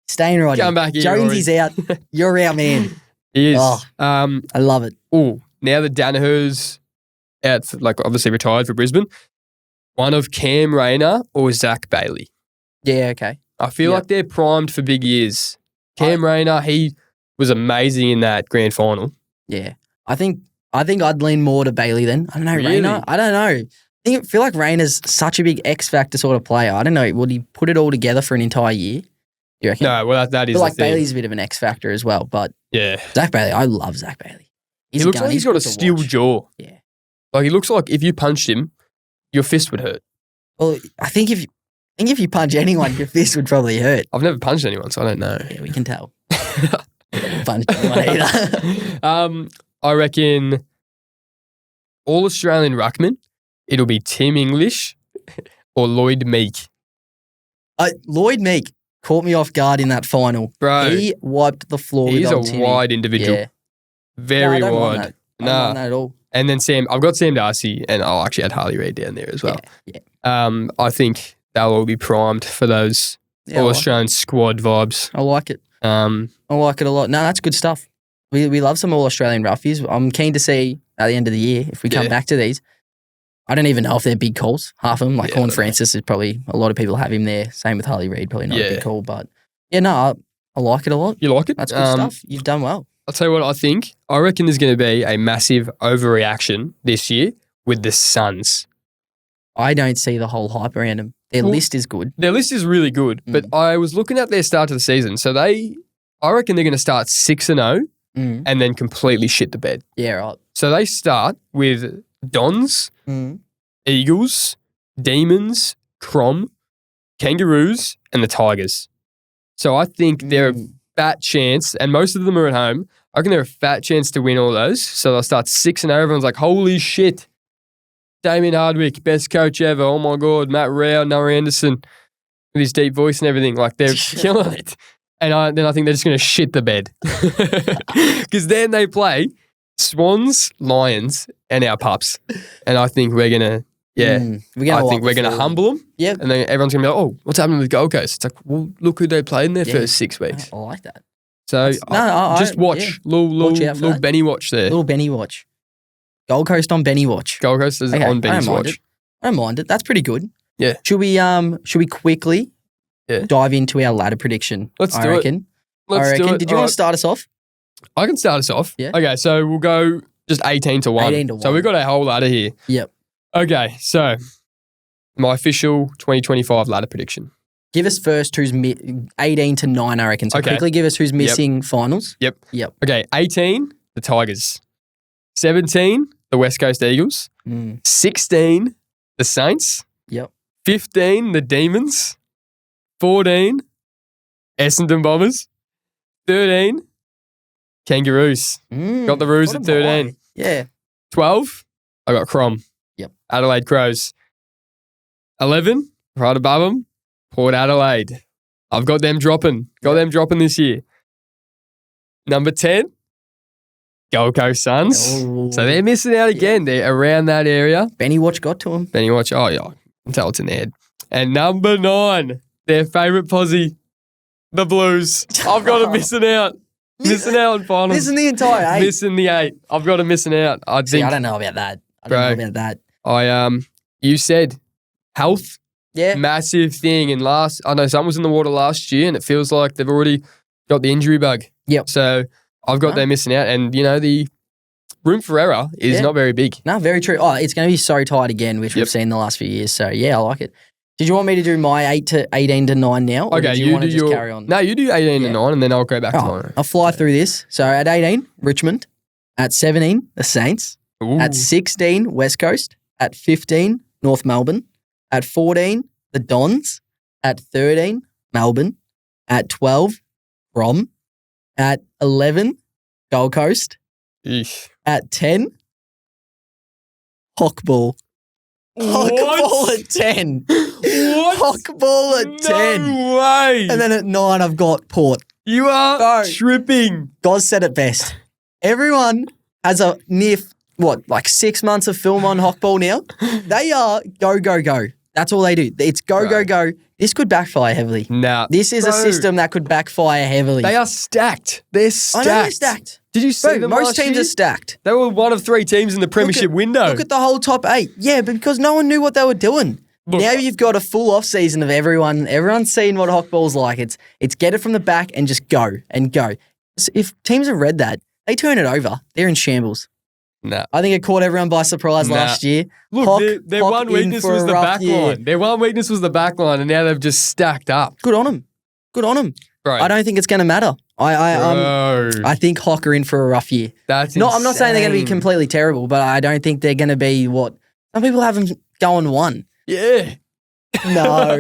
Staying right Come back here, Jonesy's out. You're our man. He is. I love it. Oh, now that Danaher's out, obviously retired for Brisbane. One of Cam Rayner or Zach Bailey. Yeah, okay. I feel like they're primed for big years. Cam Rayner, he was amazing in that grand final. Yeah. I think I'd lean more to Bailey then. I don't know, really? Rayner. I don't know. I feel like Rayner's such a big X factor sort of player. I don't know. Would he put it all together for an entire year? You reckon? No, well that is. But like Bailey's a bit of an X factor as well. But Zach Bailey, I love Zach Bailey. He looks like he's got a steel jaw. Yeah. Like he looks like if you punched him, your fist would hurt. Well, I think if you punch anyone, your fist would probably hurt. I've never punched anyone, so I don't know. Yeah, we can tell. Punched anyone either. I reckon all Australian ruckman, it'll be Tim English or Lloyd Meek. Lloyd Meek caught me off guard in that final. Bro. He wiped the floor with old Timmy. He's a wide individual. Yeah. Very wide. I don't want that at all. And then I've got Sam Darcy and I'll actually add Harley Reid down there as well. Yeah. I think they'll all be primed for those All-Australian squad vibes. I like it. I like it a lot. No, that's good stuff. We love some All-Australian roughies. I'm keen to see at the end of the year, if we come back to these, I don't even know if they're big calls, half of them. Like Horne-Francis is probably, a lot of people have him there. Same with Harley Reid, probably not a big call. But I like it a lot. You like it? That's good stuff. You've done well. I'll tell you what I think. I reckon there's going to be a massive overreaction this year with the Suns. I don't see the whole hype around them. Their list is good. Their list is really good, but I was looking at their start to the season. So I reckon they're going to start 6-0 and then completely shit the bed. Yeah, right. So they start with Dons, Eagles, Demons, Crom, Kangaroos, and the Tigers. So I think they're a fat chance, and most of them are at home. I reckon they're a fat chance to win all those. So they'll start 6-0. Everyone's like, holy shit. Damien Hardwick, best coach ever. Oh my God. Matt Rao, Noah Anderson with his deep voice and everything. Like, they're killing it. And then I think they're just going to shit the bed. Because then they play Swans, Lions, and our Pups. And I think we're going to, I think we're going to humble them. Yeah. And then everyone's going to be like, oh, what's happening with Gold Coast? It's like, well, look who they played in their first 6 weeks. I like that. So just watch. Little Benny watch there. Little Benny watch. Gold Coast on Benny watch. Gold Coast is on Benny's watch. I don't mind it. That's pretty good. Yeah. Should we quickly dive into our ladder prediction? Let's do it. Let's do it. Did you want to start us off? I can start us off. Yeah. Okay, so we'll go just 18 to 1. 18 to 1. So we've got a whole ladder here. Yep. Okay, so my official 2025 ladder prediction. Give us first who's 18 to 9, I reckon. So quickly give us who's missing finals. Yep. Okay, 18, the Tigers. 17, the West Coast Eagles. 16, the Saints. Yep. 15, the Demons. 14, Essendon Bombers. 13, Kangaroos. Got the Roos at 13. Yeah. 12, I got Crom. Yep. Adelaide Crows. 11, right above them, Port Adelaide. I've got them dropping. Got them dropping this year. Number 10, Gold Coast Suns. Oh. So they're missing out again. They're around that area. Benny Watch got to them. Benny Watch. Oh, yeah. I can tell it's in their head. And number 9, their favourite posse, the Blues. I've got them missing out. Missing out on finals. Missing the entire 8. Missing the 8. I've got them missing out. I don't know about that. You said health. Yeah. Massive thing. And I know someone was in the water last year and it feels like they've already got the injury bug. Yep. So I've got them missing out. And, the room for error is not very big. No, very true. Oh, it's going to be so tight again, which we've seen the last few years. So, I like it. Did you want me to do my 18 to 9 now? Or okay, do you want to just carry on? No, you do 18 to 9 and then I'll go back to 9. I'll fly through this. So at 18, Richmond. At 17, the Saints. Ooh. At 16, West Coast. At 15, North Melbourne. At 14, the Dons. At 13, Melbourne. At 12, Rom. At 11, Gold Coast. Eesh. At 10, Hawkball. Hawkball at 10. What? Hawkball at 10. No way. And then at 9, I've got Port. You are tripping. God said it best. Everyone has a 6 months of film on Hawkball now? They are go, go, go. That's all they do. It's go, go, go. This could backfire heavily. Nah. This is a system that could backfire heavily. They are stacked. They're stacked. I know they're stacked. Did you see them most teams are stacked. They were one of 3 teams in the premiership window. Look at the whole top 8. Yeah, but because no one knew what they were doing. Now you've got a full off season of everyone. Everyone's seen what Hawkball's like. It's get it from the back and just go and go. So if teams have read that, they turn it over. They're in shambles. Nah. I think it caught everyone by surprise last year. Look, their one weakness was the back line. Their one weakness was the back line, and now they've just stacked up. Good on them. Good on them. Bro. I don't think it's going to matter. I think Hawk are in for a rough year. That's insane. I'm not saying they're going to be completely terrible, but I don't think they're going to be what some people have them going 1. Yeah. No.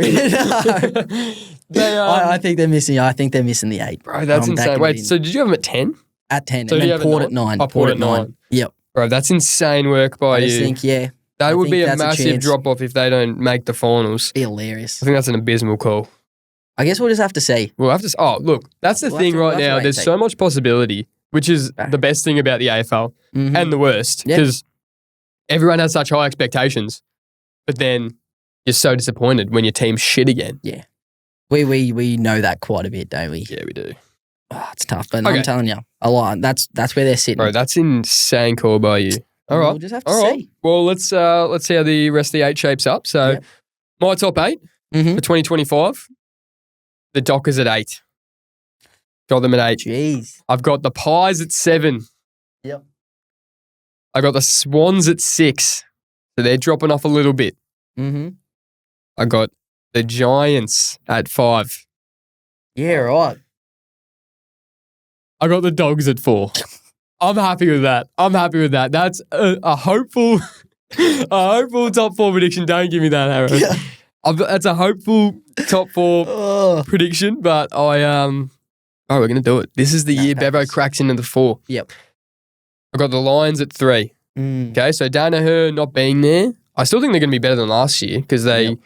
I think they're missing. I think they're missing the 8. Bro, that's insane. Wait, so did you have them at 10? At 10, so and then Port at 9. Oh, Port at 9. Yep. Bro, that's insane work by you. I just think, That would be a massive drop-off if they don't make the finals. Be hilarious. I think that's an abysmal call. I guess we'll just have to see. We'll have to. Oh, look, that's the thing right now. There's so much possibility, which is the best thing about the AFL and the worst, because everyone has such high expectations, but then you're so disappointed when your team's shit again. Yeah, we know that quite a bit, don't we? Yeah, we do. Oh, it's tough, but I'm telling you, a lot. That's where they're sitting. Bro, that's insane call by you. All right, we'll just have to see. Well, let's see how the rest of the 8 shapes up. So, my top 8 for 2025. The Dockers at 8. Got them at 8. Jeez. I've got the Pies at 7. Yep. I got the Swans at 6. So they're dropping off a little bit. I got the Giants at 5. Yeah, right. I got the Dogs at 4. I'm happy with that. That's a hopeful top 4 prediction. Don't give me that, Harry. That's a hopeful top 4 prediction, but we're going to do it. This is the year Bevo cracks into the 4. Yep. I've got the Lions at 3. Okay, so Danaher not being there, I still think they're going to be better than last year because I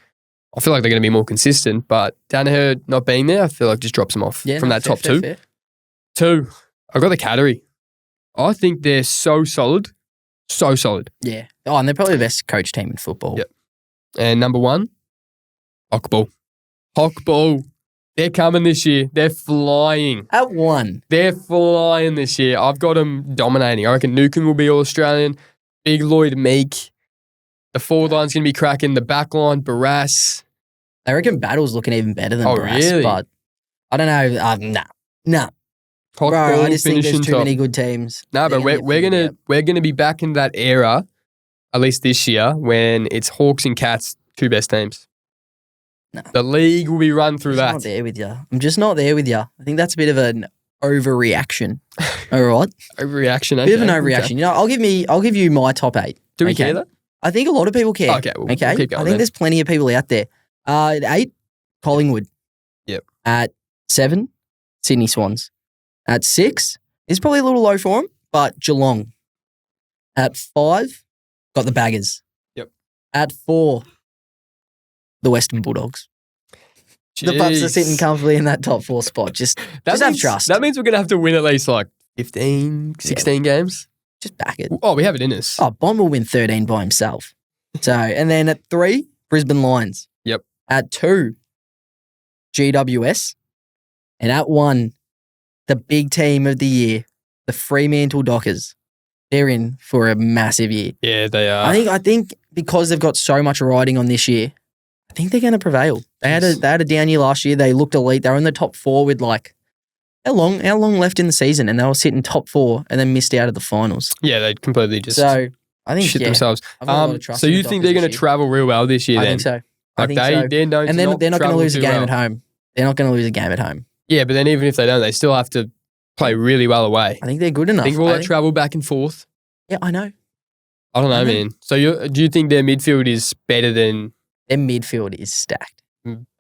feel like they're going to be more consistent, but Danaher not being there, I feel like just drops them off from that top 2. Fair. 2, I've got the Cattery. I think they're so solid. So solid. Yeah. Oh, and they're probably the best coach team in football. Yep. And number 1, Hockball. They're coming this year. They're flying. At 1. They're flying this year. I've got them dominating. I reckon Newcombe will be All-Australian. Big Lloyd Meek. The forward line's going to be cracking. The back line, Barras. I reckon Battle's looking even better than Barras. Really? But I don't know. Nah. Bro, I just think there's too many good teams. No, but we're gonna be back in that era, at least this year, when it's Hawks and Cats, 2 best teams. No. The league will be run through that. I'm just not there with you. I think that's a bit of an overreaction. All right, overreaction. Bit of an overreaction. Okay. You know, I'll give you my top 8. Do we care that? I think a lot of people care. Okay, we'll keep going. I think there's plenty of people out there. At 8, Collingwood. Yep. At 7, Sydney Swans. At 6, it's probably a little low for them, but Geelong. At 5, got the Baggers. Yep. At 4, the Western Bulldogs. Jeez. The Bucks are sitting comfortably in that top 4 spot. Just have trust. That means we're going to have to win at least like 15, 16 games. Just back it. Oh, we have it in us. Oh, Bont will win 13 by himself. So, and then at 3, Brisbane Lions. Yep. At 2, GWS. And at 1, the big team of the year, the Fremantle Dockers. They're in for a massive year. Yeah, they are. I think because they've got so much riding on this year, I think they're going to prevail. They had a down year last year. They looked elite. They were in the top 4 with like how long left in the season, and they were sitting top 4 and then missed out of the finals. Yeah, they completely just I think shit themselves. So you think they're going to travel real well this year? I then? think so. I think so. They're known and they're not going to lose a game at home. They're not going to lose a game at home. Yeah, but then even if they don't, they still have to play really well away. I think they're good enough. Think of all that travel back and forth. Yeah, I know. I don't know, man. So do you think their midfield is better than... Their midfield is stacked.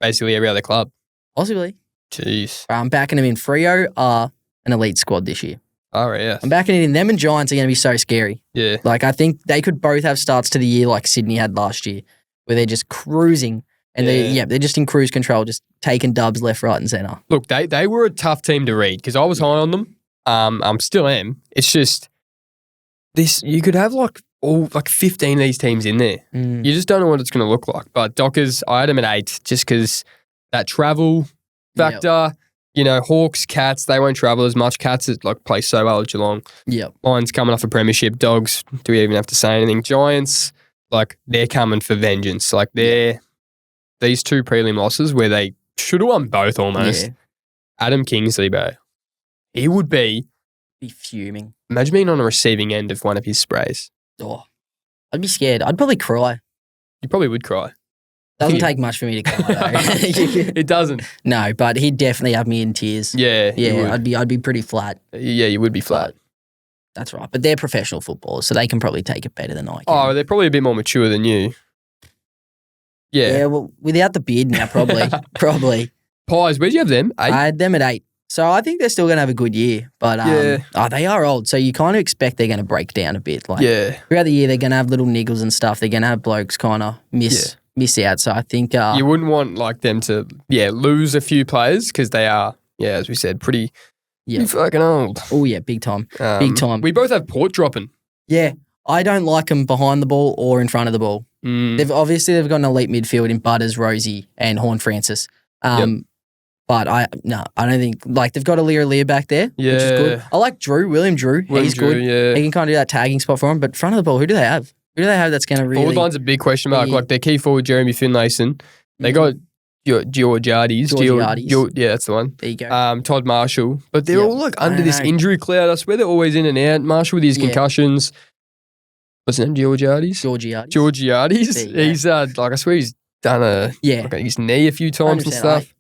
Basically every other club? Possibly. Jeez. I'm backing them in. Freo are an elite squad this year. All right, yeah. I'm backing it in. Them and Giants are going to be so scary. Yeah. Like, I think they could both have starts to the year like Sydney had last year, where they're just cruising. And they're just in cruise control, just taking dubs left, right, and centre. Look, they were a tough team to read because I was high on them. I'm still am. It's just this. You could have like 15 of these teams in there. You just don't know what it's going to look like. But Dockers, I had them at 8 just because that travel factor. Yep. You know, Hawks, Cats, they won't travel as much. Cats play so well at Geelong. Yep. Lions coming off a premiership. Dogs, do we even have to say anything? Giants, they're coming for vengeance. These 2 prelim losses where they should have won both almost. Yeah. Adam Kingsley, bro. He would be fuming. Imagine being on the receiving end of one of his sprays. Oh, I'd be scared. I'd probably cry. You probably would cry. Doesn't take much for me to cry though. It doesn't. No, but he'd definitely have me in tears. Yeah. Yeah, I'd be pretty flat. Yeah, you would be flat. That's right. But they're professional footballers, so they can probably take it better than I can. Oh, they're probably a bit more mature than you. Yeah. Yeah, well, without the beard now, probably. Probably. Pies, where'd you have them? 8? I had them at 8. So I think they're still going to have a good year. But they are old, so you kind of expect they're going to break down a bit. Throughout the year, they're going to have little niggles and stuff. They're going to have blokes kind of miss out. So I think... you wouldn't want them to, lose a few players because they are, as we said, pretty fucking old. Oh, yeah, big time. Big time. We both have Port dropping. Yeah. I don't like them behind the ball or in front of the ball. They've got an elite midfield in Butters, Rosie, and Horn Francis. But I don't think they've got Lear back there, which is good. I like William Drew. He's good. Yeah. He can kind of do that tagging spot for him. But front of the ball, who do they have? Who do they have that's going to really? Forward line's a big question mark. Their key forward, Jeremy Finlayson. They got Georgiades. Yeah, that's the one. There you go. Todd Marshall. But they're all under this injury cloud. I swear they're always in and out. Marshall with his concussions. What's his name? Georgiades. He's I swear he's done his knee a few times and stuff.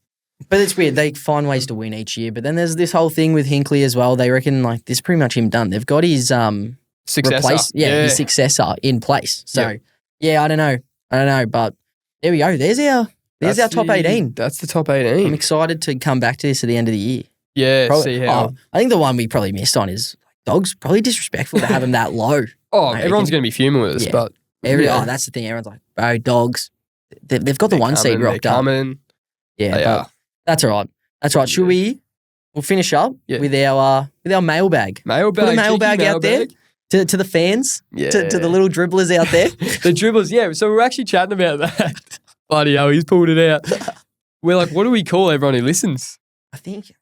But it's weird. They find ways to win each year. But then there's this whole thing with Hinkley as well. They reckon this is pretty much him done. They've got his successor. His successor in place. So I don't know. But There we go. There's our top 18. That's the top 18. I'm excited to come back to this at the end of the year. Yeah, see how. I think the one we probably missed on is dogs. Probably disrespectful to have them that low. Everyone's going to be fuming with us, but. That's the thing. Everyone's like, bro, dogs. They've got the one seed rocked up. Yeah, that's all right. That's right. Should we? We'll finish up with our mailbag. Put a mailbag out there to the fans, to the little dribblers out there. The dribblers, yeah. So we're actually chatting about that. Bloody hell, he's pulled it out. We're like, what do we call everyone who listens? I think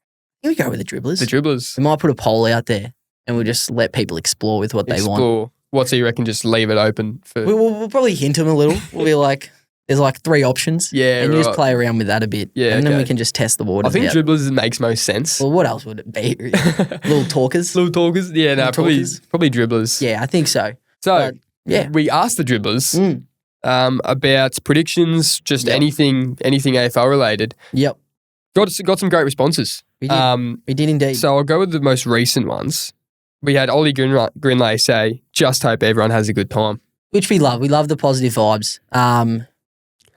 we go with the dribblers. The dribblers. We might put a poll out there and we'll just let people explore with what they want. What, so you reckon just leave it open for... We'll probably hint them a little. We'll be like... There's like 3 options. Yeah, and you just play around with that a bit. Yeah, and then we can just test the waters. I think dribblers makes most sense. Well, what else would it be? Little talkers? Little talkers? Yeah, no, probably dribblers. Yeah, I think so. So, we asked the dribblers about predictions, just anything AFL related. Yep. Got some great responses. We did indeed. So I'll go with the most recent ones. We had Ollie Grinlay say, just hope everyone has a good time. Which we love. We love the positive vibes.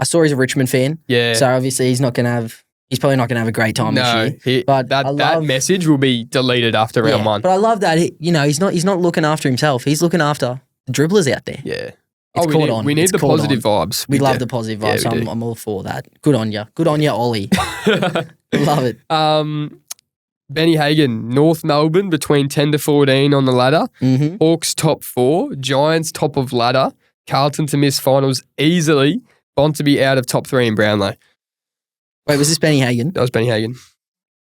I saw he's a Richmond fan. Yeah. So obviously he's probably not going to have a great time this year. But that message will be deleted after round 1. But I love that. He's not looking after himself. He's looking after the dribblers out there. Yeah. We need the positive vibes. We love the positive vibes. So I'm all for that. Good on you. Good on you, Ollie. Love it. Benny Hagan, North Melbourne between 10 to 14 on the ladder. Mm-hmm. Hawks top 4. Giants top of ladder. Carlton to miss finals easily. Bont to be out of top 3 in Brownlow. Wait, was this Benny Hagan? That was Benny Hagan.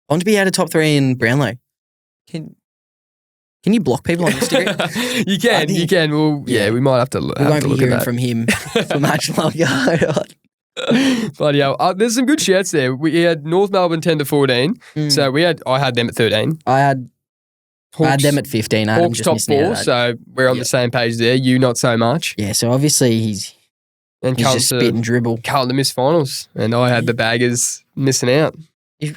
Bont to be out of top 3 in Brownlow. Can you block people on Instagram? You can. Well, we might have to look at that. We won't be hearing from him for much longer. Bloody hell. There's some good shouts there. We had North Melbourne 10 to 14. So I had them at 13. I had them at 15. Hawks top 4, so we're on the same page there. You not so much. Yeah, so obviously he's just spit and dribble. Carlton to miss finals, and I had the Baggers missing out.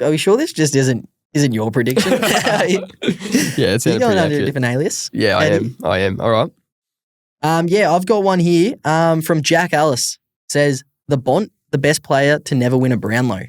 Are we sure this just isn't your prediction? It's going under a different alias. Yeah, I am. All right. I've got one here from Jack Ellis. Says, the Bont, the best player to never win a Brownlow.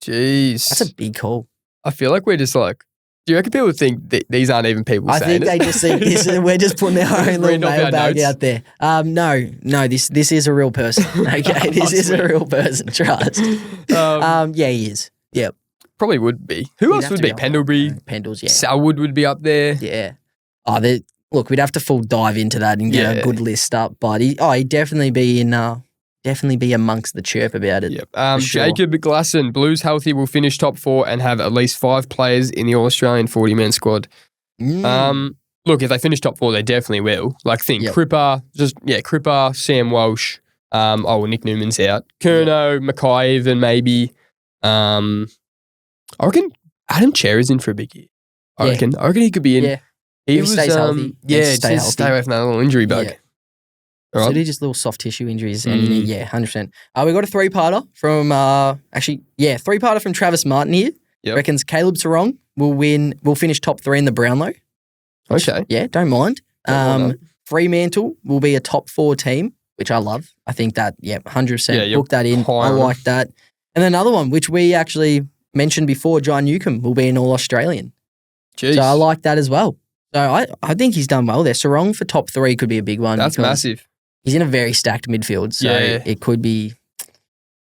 Jeez. That's a big call. I feel like we're just like, do you reckon people think these aren't even people saying it? I think they just think this, we're just putting our own little mailbag out there. No, this is a real person. Okay, this is a real person, trust. He is. Yep. Probably would be. Who else would be? Pendlebury? Pendles, yeah. Selwood would be up there. Yeah. Look, we'd have to full dive into that and get a good list up, but he'd definitely be amongst the chirp about it. Yep. Jacob Glasson, Blues healthy, will finish top 4 and have at least 5 players in the All-Australian 40-man squad. Look, if they finish top 4, they definitely will. Cripper, Sam Walsh. Nick Newman's out. Curnow, Mackay even maybe. I reckon Adam Cherry's in for a big year. I reckon he could be in. Yeah. He stays healthy. Stay away from that little injury bug. Yeah. So they're just little soft tissue injuries. And 100%. We got a 3-parter from, 3-parter from Travis Martin here. Yep. Reckons Caleb Sarong will finish top 3 in the Brownlow. Okay. Yeah, don't mind. Fremantle will be a top 4 team, which I love. I think that, 100%. Book that in. I like that. And another one, which we actually mentioned before, John Newcomb will be an All-Australian. Jeez. So I like that as well. So I think he's done well there. Sarong for top 3 could be a big one. That's massive. He's in a very stacked midfield, so it could be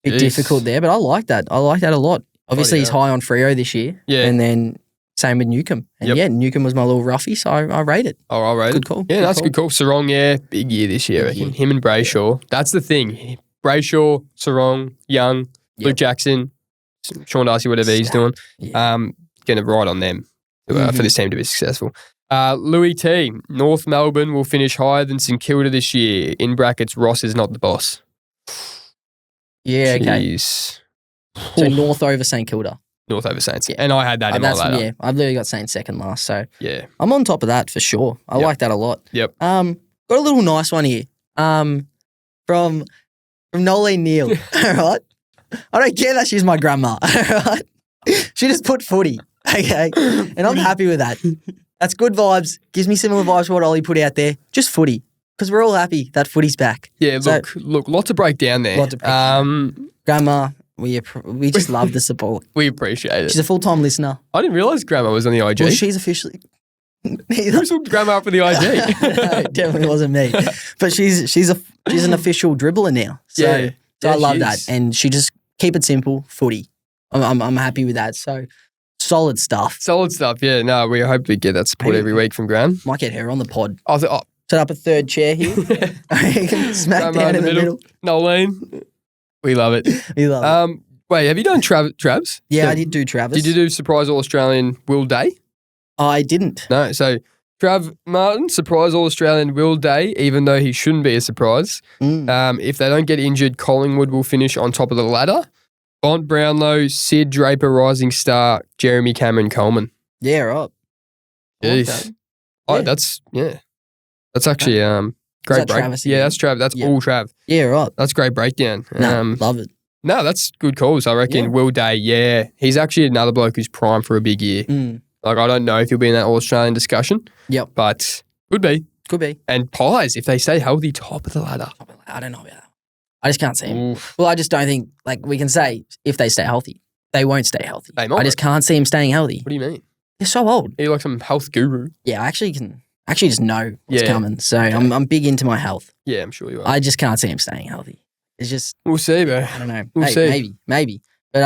a bit difficult there, but I like that. I like that a lot. Obviously, he's high on Freo this year, and then same with Newcomb. And Newcomb was my little roughie, so I rate it. Oh, I rate it. Good call. Yeah, that's a good call. Sarong, big year this year, I reckon. Him and Brayshaw. That's the thing. Brayshaw, Sarong, Young, Luke Jackson, Sean Darcy, whatever he's doing. Going to ride on them for this team to be successful. Louis T. North Melbourne will finish higher than St Kilda this year. In brackets, Ross is not the boss. Yeah, Jeez. Okay. So North over St Kilda. North over Saints. Yeah. And I had that in my ladder. Yeah, I've literally got Saints second last. So I'm on top of that for sure. I like that a lot. Yep. Got a little nice one here. From Nolene Neal. All right. I don't care that she's my grandma. All right. She just put footy. Okay. And I'm happy with that. That's good vibes. Gives me similar vibes to what Ollie put out there. Just footy. because we're all happy that footy's back. Yeah, look, lot to break down there. Grandma, we just love the support. We appreciate it. She's a full-time listener. I didn't realise Grandma was on the IG. Well, she's officially... Who's hooked Grandma up with the IG? No, it definitely wasn't me. But she's an official dribbler now. So I love that. And she just keep it simple, footy. I'm happy with that. So solid stuff. Solid stuff, yeah. No, we hope we get that support every week from Gran. Might get her on the pod. Set up a third chair here. Smack down in the middle. Nolene. We love it. We love it. Wait, have you done Travs? Yeah, I did do Travis. Did you do Surprise All-Australian Will Day? I didn't. No, so Trav Martin, Surprise All-Australian Will Day, even though he shouldn't be a surprise. If they don't get injured, Collingwood will finish on top of the ladder. Bont, Brownlow, Sid Draper, Rising Star, Jeremy Cameron, Coleman. Yeah, right. Jeez. That's actually great break. That's Trav. That's all Trav. Yeah, right. That's great breakdown. Love it. No, that's good calls. I reckon Will Day, he's actually another bloke who's primed for a big year. Like, I don't know if he'll be in that All-Australian discussion. Yep. But could be. Could be. And Pies, if they stay healthy, top of the ladder. I don't know about that. I just can't see him. Well, I just don't think, we can say if they stay healthy, they won't stay healthy. They might. I just can't see him staying healthy. What do you mean? They're so old. You're like some health guru. Yeah, I actually just know what's coming. So okay. I'm big into my health. Yeah, I'm sure you are. I just can't see him staying healthy. It's just... We'll see, bro. I don't know. We'll see. Maybe. But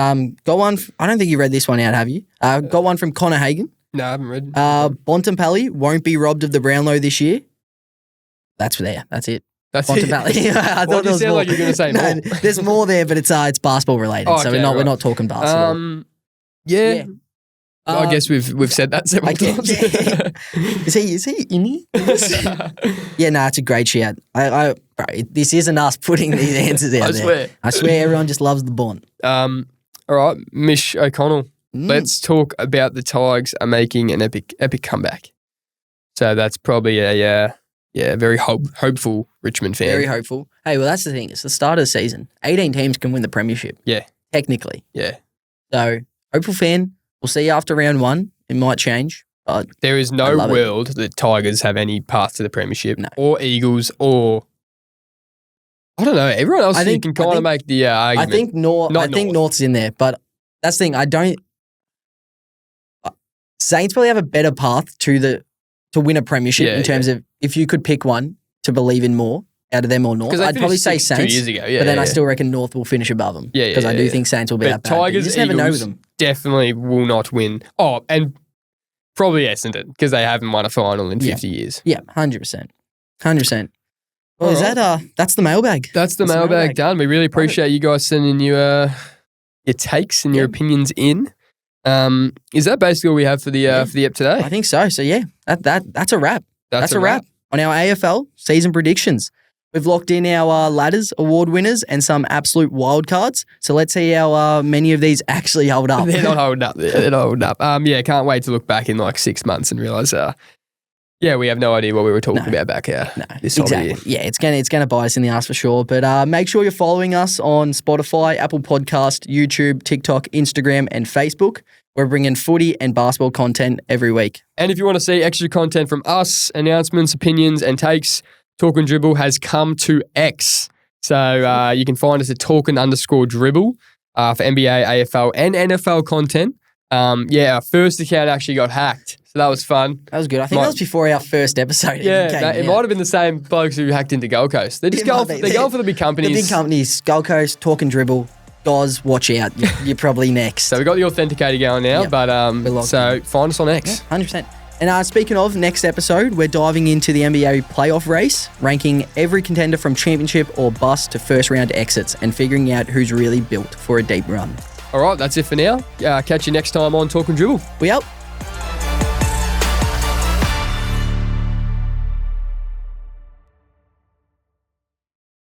got one... I don't think you read this one out, have you? Got one from Connor Hagan. No, I haven't read. Bontempelli won't be robbed of the Brownlow this year. That's there. That's it. That's Bontempelli. it. I thought there was more. Like you're going to say more. There's more there, but it's basketball related. So we're not talking basketball. Yeah. I guess we've said that several times. Is he in here? Yeah, no, it's a great shout. Bro, this isn't us putting these answers out there. I swear everyone just loves the Bont. All right, Mish O'Connell. Let's talk about the Tigers are making an epic comeback. So that's probably a very hopeful Richmond fan. Very hopeful. Hey, well, that's the thing. It's the start of the season. 18 teams can win the premiership. Yeah. Technically. Yeah. So, hopeful fan. We'll see after round one. It might change. But there is no world that Tigers have any path to the premiership. No. Or Eagles or... I don't know. Everyone else can kind of make the argument. I think North's in there. But that's the thing. Saints probably have a better path to win a premiership in terms of if you could pick one to believe in more out of them or North. I'd probably say Saints. 2 years ago, but then I still reckon North will finish above them. Because I do think Saints will be that bad. Tigers, you just Eagles, never know with them. Definitely will not win. Oh, and probably Essendon because they haven't won a final in 50 years. Yeah, 100%. 100%. Well, that's the mailbag. That's the mailbag done. We really appreciate you guys sending your takes and your opinions in. Is that basically all we have for the ep today? I think so. So yeah, that's a wrap. That's a wrap on our AFL season predictions. We've locked in our ladders, award winners, and some absolute wild cards. So let's see how many of these actually hold up. They're not holding up. They're not holding up. Can't wait to look back in 6 months and realise, we have no idea what we were talking about back here. No, exactly. Yeah, it's gonna bite us in the ass for sure. But make sure you're following us on Spotify, Apple Podcast, YouTube, TikTok, Instagram, and Facebook. We're bringing footy and basketball content every week. And if you want to see extra content from us, announcements, opinions, and takes, Talk and Dribble has come to X. So you can find us at Talkin_Dribble for NBA, AFL, and NFL content. Our first account actually got hacked. So that was fun. That was good. I think that was before our first episode. It might have been the same blokes who hacked into Gold Coast. They're just going for the big companies. The big companies, Gold Coast, Talk and Dribble. Guys, watch out. You're probably next. So we've got the authenticator going now, but so find us on X. 100%. And speaking of next episode, we're diving into the NBA playoff race, ranking every contender from championship or bust to first round exits and figuring out who's really built for a deep run. All right, that's it for now. Catch you next time on Talk and Dribble. We out.